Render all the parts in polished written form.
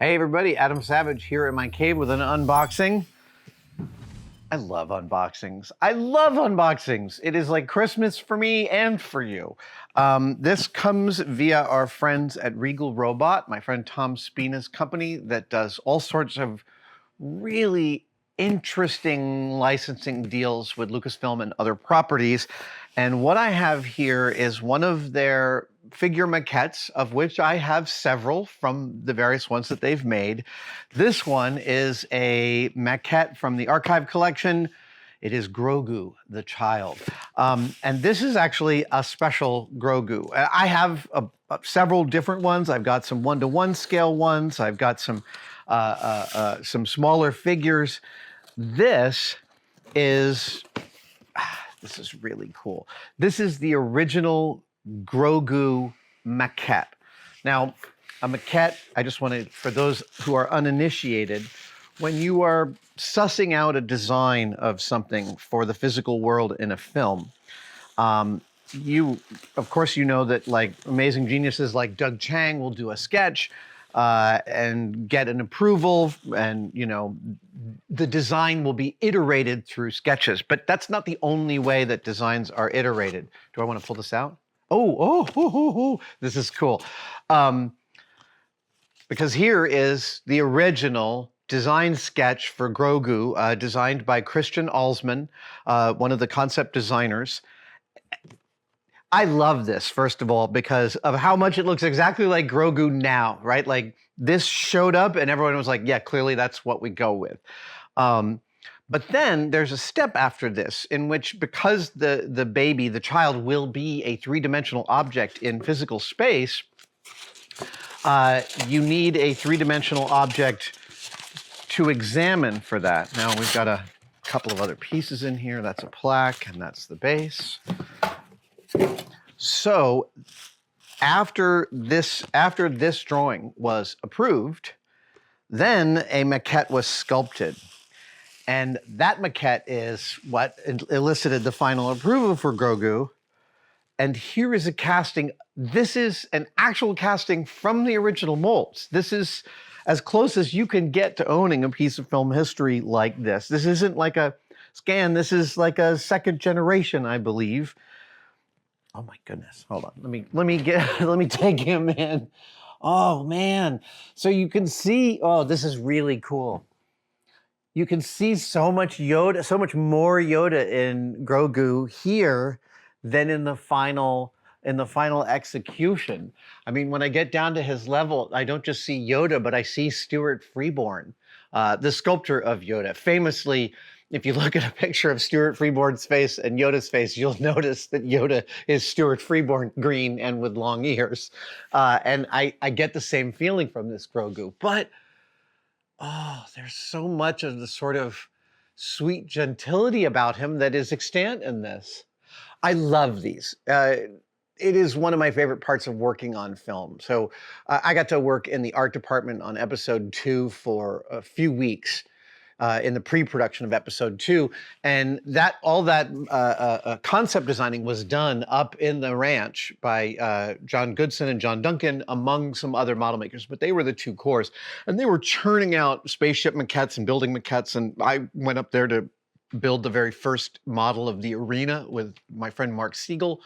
Hey everybody, Adam Savage here in my cave with an unboxing. I love unboxings. I love unboxings. It is like Christmas for me and for you. This comes via our friends at Regal Robot, my friend Tom Spina's company that does all sorts of really interesting licensing deals with Lucasfilm and other properties. And what I have here is one of their figure maquettes, of which I have several from the various ones that they've made. This one is a maquette from the archive collection. It is Grogu, the child. And this is actually a special Grogu. I have several different ones. I've got some 1-to-1 scale ones. I've got some smaller figures. This is really cool. This is the original Grogu maquette. Now, a maquette, I just want to, for those who are uninitiated, when you are sussing out a design of something for the physical world in a film, of course, you know that like amazing geniuses like Doug Chiang will do a sketch and get an approval, and you know the design will be iterated through sketches. But that's not the only way that designs are iterated. Do I want to pull this out? Oh, this is cool. Because here is the original design sketch for Grogu, designed by Christian Alzmann, one of the concept designers. I love this, first of all, because of how much it looks exactly like Grogu now, right? Like this showed up and everyone was like, yeah, clearly that's what we go with. But then there's a step after this in which, because the baby, the child, will be a three-dimensional object in physical space, you need a three-dimensional object to examine for that. Now we've got a couple of other pieces in here. That's a plaque and that's the base. So after this drawing was approved, then a maquette was sculpted. And that maquette is what elicited the final approval for Grogu. And here is a casting. This is an actual casting from the original molds. This is as close as you can get to owning a piece of film history like this. This isn't like a scan. This is like a second generation, I believe. Oh my goodness, hold on. Let me take him in. Oh man, so you can see, oh, this is really cool. You can see so much Yoda, so much more Yoda in Grogu here than in the final execution. I mean, when I get down to his level, I don't just see Yoda, but I see Stuart Freeborn, the sculptor of Yoda. Famously, if you look at a picture of Stuart Freeborn's face and Yoda's face, you'll notice that Yoda is Stuart Freeborn, green and with long ears. And I get the same feeling from this Grogu. But, oh, there's so much of the sort of sweet gentility about him that is extant in this. I love these. It is one of my favorite parts of working on film. So I got to work in the art department on episode 2 for a few weeks. In the pre-production of episode 2, and all that concept designing was done up in the ranch by John Goodson and John Duncan, among some other model makers, but they were the two cores, and they were churning out spaceship maquettes and building maquettes, and I went up there to build the very first model of the arena with my friend Mark Siegel,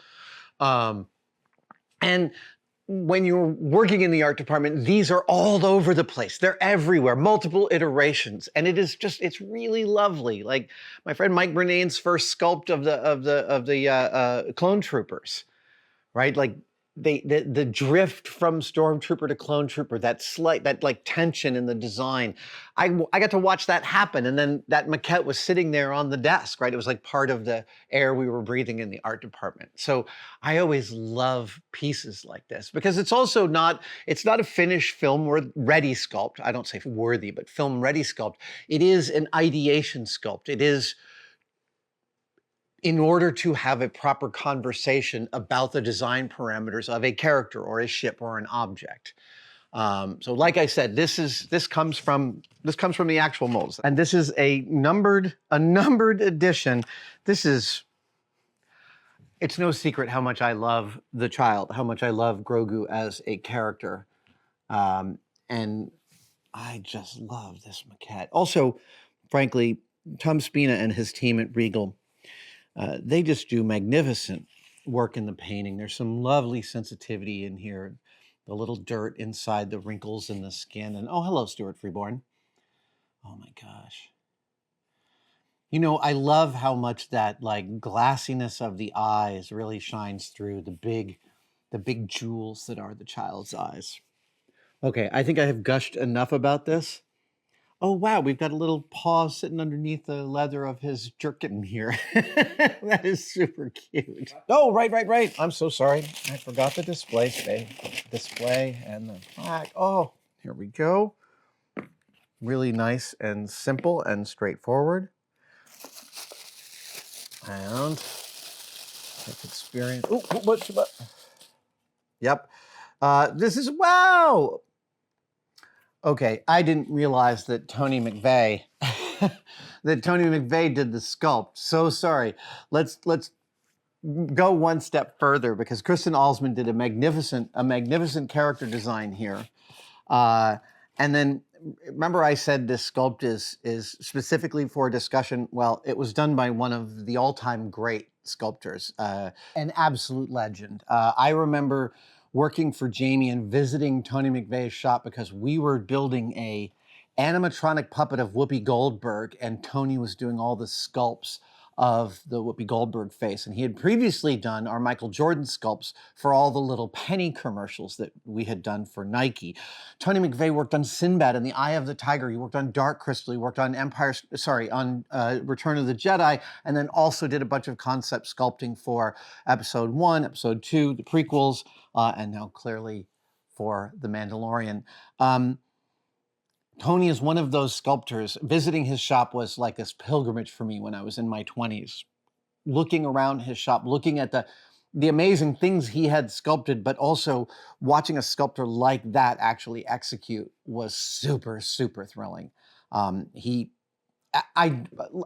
and when you're working in the art department, these are all over the place. They're everywhere, multiple iterations. And it's really lovely. Like my friend Mike Bernane's first sculpt of the clone troopers, right? Like the drift from stormtrooper to clone trooper, that like tension in the design. I got to watch that happen. And then that maquette was sitting there on the desk, right? It was like part of the air we were breathing in the art department. So I always love pieces like this because it's also not a finished film ready sculpt. I don't say worthy, but film ready sculpt. It is an ideation sculpt. It is in order to have a proper conversation about the design parameters of a character or a ship or an object. So like I said, this comes from the actual molds. And this is a numbered edition. It's no secret how much I love the child, how much I love Grogu as a character. And I just love this maquette. Also, frankly, Tom Spina and his team at Regal, they just do magnificent work in the painting. There's some lovely sensitivity in here. The little dirt inside the wrinkles in the skin. And oh, hello, Stuart Freeborn. Oh my gosh. You know, I love how much that like glassiness of the eyes really shines through the big jewels that are the child's eyes. Okay, I think I have gushed enough about this. Oh wow, we've got a little paw sitting underneath the leather of his jerkin here. That is super cute. Oh, right. I'm so sorry. I forgot the display and the plaque. Oh, here we go. Really nice and simple and straightforward. And let's experience. Oh, what? Yep. This is wow. Okay, I didn't realize that Tony McVey did the sculpt. So sorry. Let's go one step further because Kristen Alzmann did a magnificent character design here. And then remember I said this sculpt is specifically for discussion. Well, it was done by one of the all-time great sculptors, an absolute legend. I remember working for Jamie and visiting Tony McVey's shop because we were building a animatronic puppet of Whoopi Goldberg, and Tony was doing all the sculpts of the Whoopi Goldberg face. And he had previously done our Michael Jordan sculpts for all the little penny commercials that we had done for Nike. Tony McVey worked on Sinbad and the Eye of the Tiger. He worked on Dark Crystal. He worked on Return of the Jedi, and then also did a bunch of concept sculpting for Episode 1, Episode 2, the prequels, and now clearly for The Mandalorian. Tony is one of those sculptors. Visiting his shop was like this pilgrimage for me when I was in my 20s. Looking around his shop, looking at the amazing things he had sculpted, but also watching a sculptor like that actually execute was super, super thrilling. I'm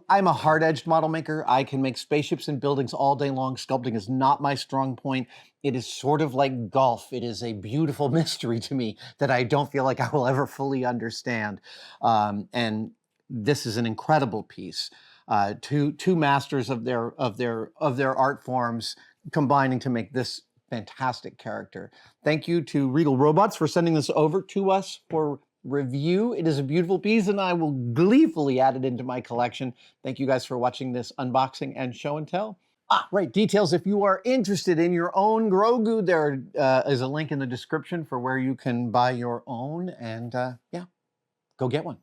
a hard-edged model maker. I can make spaceships and buildings all day long. Sculpting is not my strong point. It is sort of like golf. It is a beautiful mystery to me that I don't feel like I will ever fully understand. And this is an incredible piece. Two masters of their art forms combining to make this fantastic character. Thank you to Regal Robots for sending this over to us for review. It is a beautiful piece and I will gleefully add it into my collection. Thank you guys for watching this unboxing and show and tell. Right, details. If you are interested in your own Grogu, there is a link in the description for where you can buy your own, and yeah, go get one.